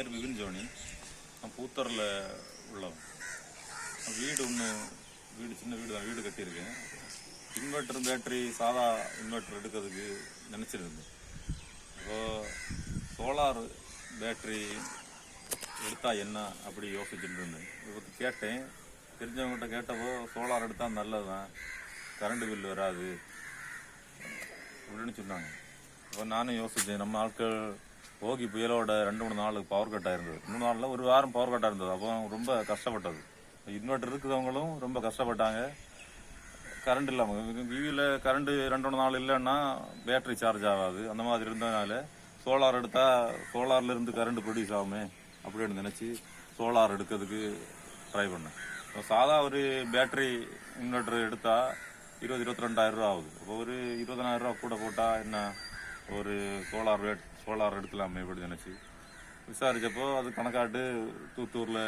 பேர் விபின் ஜோனி. நான் பூத்தரில் உள்ளவன். வீடு சின்ன வீடு தான், வீடு கட்டியிருக்கேன். இன்வெர்டர் பேட்டரி சாதா இன்வெர்டர் எடுக்கிறதுக்கு நினச்சிருந்தேன். இப்போது சோலார் பேட்டரி எடுத்தால் என்ன அப்படி யோசிச்சுட்டு இருந்தேன். இப்போ கேட்டேன், தெரிஞ்சவங்ககிட்ட கேட்டப்போ சோலார் எடுத்தால் நல்லது தான், கரண்ட் பில் வராது அப்படின்னு சொன்னாங்க. இப்போ நானும் யோசித்தேன், நம்ம ஆட்கள் ஓகி புயலோட 2-3 நாளுக்கு பவர் கட்டாக இருந்தது. 3 நாளில் ஒரு வாரம் பவர் கட்டாக இருந்தது. அப்போ ரொம்ப கஷ்டப்பட்டது. இன்வெர்டர் இருக்கிறவங்களும் ரொம்ப கஷ்டப்பட்டாங்க. கரண்ட் இல்லாமல் விவியில் கரண்ட் 2-3 நாள் இல்லைன்னா பேட்டரி சார்ஜ் ஆகாது. அந்த மாதிரி இருந்ததுனால சோலார் எடுத்தால் சோலார்லேருந்து கரண்ட் ப்ரொடியூஸ் ஆகுமே அப்படின்னு நினச்சி சோலார் எடுக்கிறதுக்கு ட்ரை பண்ணேன். சாதா ஒரு பேட்டரி இன்வெர்டர் எடுத்தால் 20-22,000 ரூபா ஆகுது. அப்போ ஒரு 20,000 ரூபா கூட போட்டால் என்ன, ஒரு சோலார் எடுக்கலாமே இப்படி நினச்சி விசாரித்தப்போ அது கணக்காட்டு தூத்தூரில்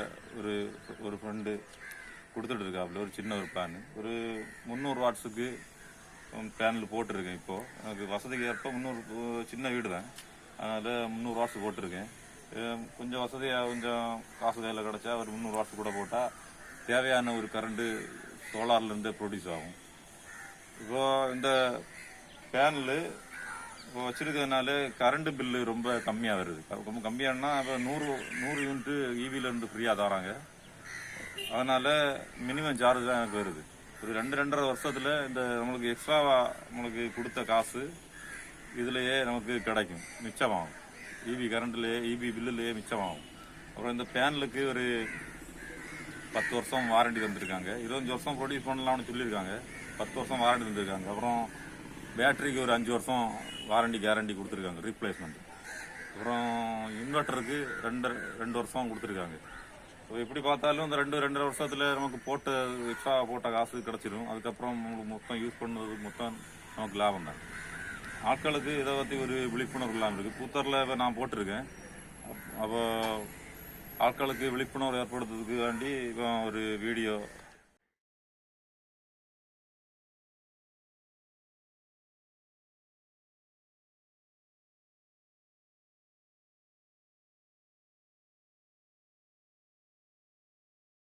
ஒரு ஃப்ரெண்டு கொடுத்துட்டு இருக்காப்புல ஒரு சின்ன ஒரு பிளான். ஒரு 300 வாட்ஸுக்கு பேனல் போட்டிருக்கேன். இப்போது எனக்கு வசதிக்கு ஏற்ப 300, சின்ன வீடு தான், அதனால் 300 வாட்ஸ் போட்டிருக்கேன். கொஞ்சம் வசதியாக கொஞ்சம் காசு கையில் கிடச்சா ஒரு 300 வாட்ஸ் கூட போட்டால் தேவையான ஒரு கரண்ட்டு சோலார்லேருந்தே ப்ரொடியூஸ் ஆகும். இப்போது இந்த பேனலு இப்போ வச்சுருக்கிறதுனால கரண்ட் பில்லு ரொம்ப கம்மியாக வருது. ரொம்ப கம்மியானா இப்போ 100 யூனிட்டு இவிலேருந்து ஃப்ரீயாக தராங்க. அதனால் மினிமம் சார்ஜ் தான் எனக்கு வருது. ஒரு 2-2.5 வருஷத்தில் இந்த நம்மளுக்கு எக்ஸ்ட்ராவாக நம்மளுக்கு கொடுத்த காசு இதுலேயே நமக்கு கிடைக்கும், மிச்சமாகும். இவி கரண்ட்லேயே இவி பில்லுலேயே மிச்சமாகும். அப்புறம் இந்த பேனலுக்கு ஒரு 10 வருஷம் வாரண்டி தந்துருக்காங்க. 25 வருஷம் ப்ரொடியூஸ் பண்ணலாம்னு சொல்லியிருக்காங்க. 10 வருஷம் வாரண்டி தந்துருக்காங்க. அப்புறம் பேட்டரிக்கு ஒரு 5 வருஷம் வாரண்டி கேரண்டி கொடுத்துருக்காங்க, ரீப்ளேஸ்மெண்ட். அப்புறம் இன்வெர்ட்டருக்கு 2 வருஷம் கொடுத்துருக்காங்க. இப்போ எப்படி பார்த்தாலும் இந்த 2-2.5 வருஷத்தில் நமக்கு எக்ஸ்ட்ரா போட்ட காசு கிடச்சிடும். அதுக்கப்புறம் உங்களுக்கு மொத்தம் யூஸ் பண்ணுறது மொத்தம் நமக்கு லாபம் தான். ஆட்களுக்கு இதை பற்றி ஒரு விழிப்புணர்வு இல்லாமல் இருக்குது. பூத்தரில் இப்போ நான் போட்டிருக்கேன். அப்போ ஆட்களுக்கு விழிப்புணர்வு ஏற்படுத்துறதுக்கு வேண்டி இப்போ ஒரு வீடியோ